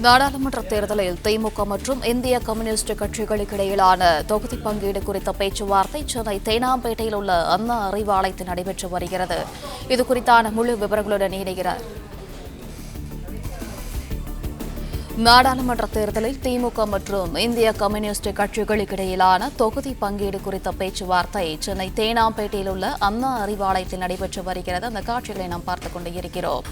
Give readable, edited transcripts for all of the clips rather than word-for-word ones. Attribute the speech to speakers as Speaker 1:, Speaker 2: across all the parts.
Speaker 1: நாடாளுமன்ற தேர்தலில் திமுக மற்றும் இந்திய கம்யூனிஸ்ட் கட்சிகளுக்கு இடையிலான தொகுதி பங்கீடு குறித்த பேச்சுவார்த்தை சென்னை தேனாம்பேட்டையில் உள்ள அண்ணா அறிவாலயத்தில் நடைபெற்று வருகிறது. இதுகுறித்தான முழு விவரங்களுடன் இணைகிறார். நாடாளுமன்ற தேர்தலில் திமுக மற்றும் இந்திய கம்யூனிஸ்ட் கட்சிகளுக்கு இடையிலான தொகுதி பங்கீடு குறித்த பேச்சுவார்த்தை சென்னை தேனாம்பேட்டையில் உள்ள அண்ணா அறிவாலயத்தில் நடைபெற்று வருகிறது. அந்த காட்சிகளை நாம் பார்த்துக் கொண்டு இருக்கிறோம்.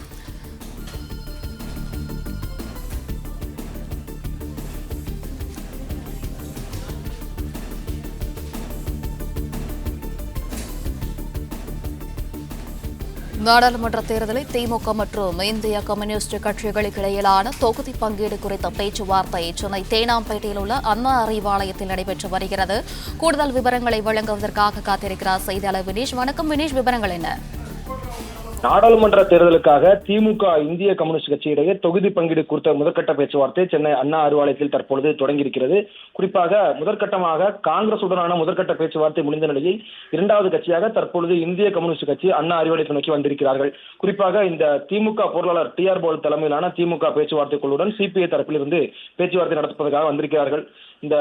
Speaker 1: நாடாளுமன்ற தேர்தலில் திமுக மற்றும் இந்திய கம்யூனிஸ்ட் கட்சிகளுக்கு இடையிலான தொகுதி பங்கீடு குறித்த பேச்சுவார்த்தை சென்னை தேனாம்பேட்டையில் உள்ள அண்ணா அறிவாலயத்தில் நடைபெற்று வருகிறது. கூடுதல் விவரங்களை வழங்குவதற்காக காத்திருக்கிறார் செய்தியாளர் வினேஷ். வணக்கம் வினேஷ், விவரங்கள் என்ன?
Speaker 2: நாடாளுமன்ற தேர்தலுக்காக திமுக இந்திய கம்யூனிஸ்ட் கட்சியிடையே தொகுதி பங்கீடு குறித்த முதற்கட்ட பேச்சுவார்த்தை சென்னை அண்ணா அறிவாலயத்தில் தற்பொழுது தொடங்கியிருக்கிறது. குறிப்பாக முதற்கட்டமாக காங்கிரசுடனான முதற்கட்ட பேச்சுவார்த்தை முடிந்த நிலையில் இரண்டாவது கட்சியாக தற்பொழுது இந்திய கம்யூனிஸ்ட் கட்சி அண்ணா அறிவாலயத்தை நோக்கி வந்திருக்கிறார்கள். குறிப்பாக இந்த திமுக பொருளாளர் TR பாலு தலைமையிலான திமுக பேச்சுவார்த்தை குழுவுடன் CPI தரப்பிலிருந்து பேச்சுவார்த்தை நடத்துவதற்காக வந்திருக்கிறார்கள். இந்த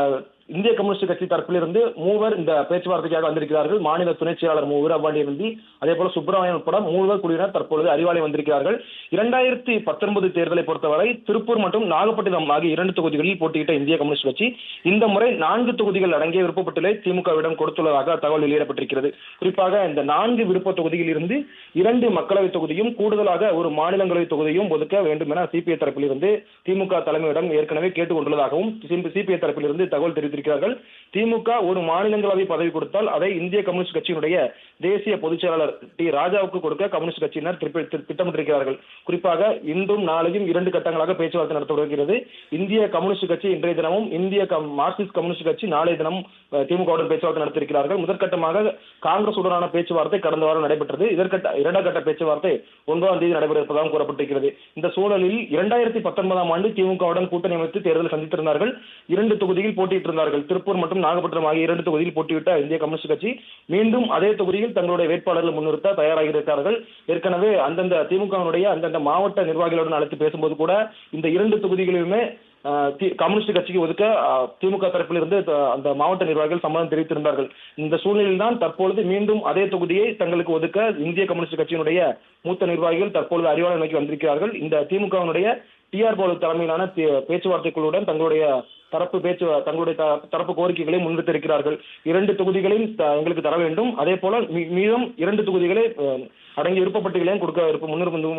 Speaker 2: இந்திய கம்யூனிஸ்ட் கட்சி தரப்பிலிருந்து மூவர் இந்த பேச்சுவார்த்தைக்காக வந்திருக்கிறார்கள். மாநில துணை செயலாளர் வீரபாண்டிய நந்தி, அதே போல சுப்பிரமணியன் உட்பட மூவர் குழுவினர் தற்பொழுது அறிவாலயம் வந்திருக்கிறார்கள். 2019 தேர்தலை பொறுத்தவரை திருப்பூர் மற்றும் நாகப்பட்டினம் ஆகிய 2 தொகுதிகளில் போட்டியிட்ட இந்திய கம்யூனிஸ்ட் கட்சி இந்த முறை 4 தொகுதிகள் அடங்கிய விருப்பப்பட்டியலை திமுகவிடம் கொடுத்துள்ளதாக தகவல் வெளியிடப்பட்டிருக்கிறது. குறிப்பாக இந்த 4 விருப்ப தொகுதியில் இருந்து 2 மக்களவை தொகுதியும் கூடுதலாக ஒரு மாநிலங்களவை தொகுதியும் ஒதுக்க வேண்டும் என CPI தரப்பிலிருந்து திமுக தலைமையிடம் ஏற்கனவே கேட்டுக் கொண்டுள்ளதாகவும் CPI தரப்பிலிருந்து தகவல் தெரிவித்திருக்கிறார்கள். திமுக ஒரு மாநிலங்களவை பதவி கொடுத்தால் அதை இந்திய கம்யூனிஸ்ட் கட்சியினுடைய தேசிய பொதுச் செயலாளர் ராஜாவுக்கு கொடுக்க கம்யூனிஸ்ட் கட்சியினர் திட்டமிட்டிருக்கிறார்கள். குறிப்பாக இன்றும் நாளையும் 2 கட்டங்களாக பேச்சுவார்த்தை நடத்தப்படுகிறது. இந்திய கம்யூனிஸ்ட் கட்சி இன்றைய தினமும் இந்திய மார்க்சிஸ்ட் கம்யூனிஸ்ட் கட்சி நாளைய தினம் திமுகவுடன் பேச்சுவார்த்தை நடத்தியிருக்கிறார்கள். முதற்கட்டமாக காங்கிரசுடனான பேச்சுவார்த்தை கடந்த வாரம் நடைபெற்றது. இரண்டாம் கட்ட பேச்சுவார்த்தை 9ஆம் தேதி நடைபெற இருப்பதாகவும் கூறப்பட்டிருக்கிறது. இந்த சூழலில் 2019ஆம் ஆண்டு திமுகவுடன் கூட்டணி அமைத்து தேர்தலை சந்தித்திருந்தார்கள். 2 தொகுதியில் போட்டியிட்டிருந்தார்கள். திருப்பூர் மற்றும் நாகப்பட்டினம் ஆகிய 2 தொகுதியில் போட்டியிட்ட இந்திய கம்யூனிஸ்ட் கட்சி மீண்டும் அதே தொகுதியில் தங்களுடைய வேட்பாளர்கள் முன்னிறுத்த தயாராகி இருக்கிறார்கள். ஏற்கனவே அந்தந்த திமுகவினுடைய அந்தந்த மாவட்ட நிர்வாகிகளுடன் அழைத்து பேசும்போது கூட இந்த 2 தொகுதிகளிலுமே கம்யூனிஸ்ட் கட்சிக்கு ஒதுக்க திமுக தரப்பிலிருந்து அந்த மாவட்ட நிர்வாகிகள் சம்மதம் தெரிவித்திருந்தார்கள். இந்த சூழ்நிலையில் தான் தற்பொழுது மீண்டும் அதே தொகுதியை தங்களுக்கு ஒதுக்க இந்திய கம்யூனிஸ்ட் கட்சியினுடைய மூத்த நிர்வாகிகள் தற்பொழுது அறிவாலயம் நோக்கி வந்திருக்கிறார்கள். இந்த திமுகவினுடைய TR பாலு தலைமையிலான பேச்சுவார்த்தை குழுவுடன் தங்களுடைய தரப்பு கோரிக்கைகளை முன்வைத்திருக்கிறார்கள். 2 தொகுதிகளையும் எங்களுக்கு தர வேண்டும், அதே போல மீதம் 2 தொகுதிகளை அடங்கிய விருப்பப்பட்டிகளையும் கொடுக்க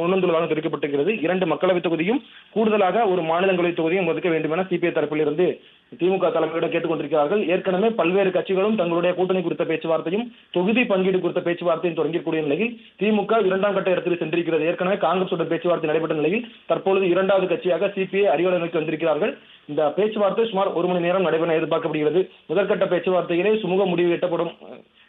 Speaker 2: முன்வந்துள்ளதாக தெரிவிக்கப்பட்டிருக்கிறது. 2 மக்களவை தொகுதியும் கூடுதலாக ஒரு மாநிலங்களவை தொகுதியும் ஒதுக்க வேண்டும் என CPI தரப்பிலிருந்து திமுக தலைமையிடம் கேட்டுக் கொண்டிருக்கிறார்கள். ஏற்கனவே பல்வேறு கட்சிகளும் தங்களுடைய கூட்டணி குறித்த பேச்சுவார்த்தையும் தொகுதி பங்கீடு குறித்த பேச்சுவார்த்தையும் தொடங்கக்கூடிய நிலையில் திமுக 2ஆம் கட்ட இடத்தில் சென்றிருக்கிறது. ஏற்கனவே காங்கிரசுடன் பேச்சுவார்த்தை நடைபெற்ற நிலையில் தற்பொழுது 2வது கட்சியாக CPI அறிவாலயம் நோக்கி வந்திருக்கிறார்கள். இந்த பேச்சுவார்த்தை சுமார் 1 மணி நேரம் நடைபெற எதிர்பார்க்கப்படுகிறது. முதற்கட்ட பேச்சுவார்த்தையிலே சுமூக முடிவு எட்டப்படும்.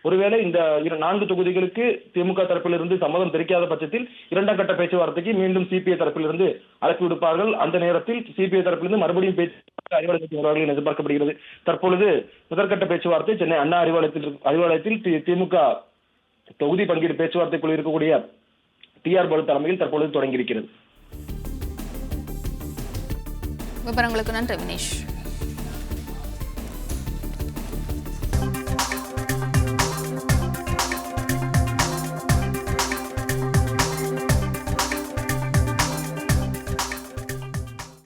Speaker 2: ஒருவேளை இந்த 4 தொகுதிகளுக்கு திமுக தரப்பிலிருந்து சம்மதம் தெரிவிக்காத பட்சத்தில் 2ஆம் கட்ட பேச்சுவார்த்தைக்கு மீண்டும் CPI தரப்பிலிருந்து அழைப்பு விடுப்பார்கள். அந்த நேரத்தில் CPI தரப்பிலிருந்து மறுபடியும் அறிவாலயத்தில் எதிர்பார்க்கப்படுகிறது. தற்பொழுது முதற்கட்ட பேச்சுவார்த்தை சென்னை அண்ணா அறிவாலயத்தில் திமுக தொகுதி பங்கீடு பேச்சுவார்த்தைக்குள் இருக்கக்கூடிய TR பாலு தலைமையில் தற்பொழுது தொடங்கியிருக்கிறது.
Speaker 1: விவரங்களுக்கு நன்றி வினேஷ்.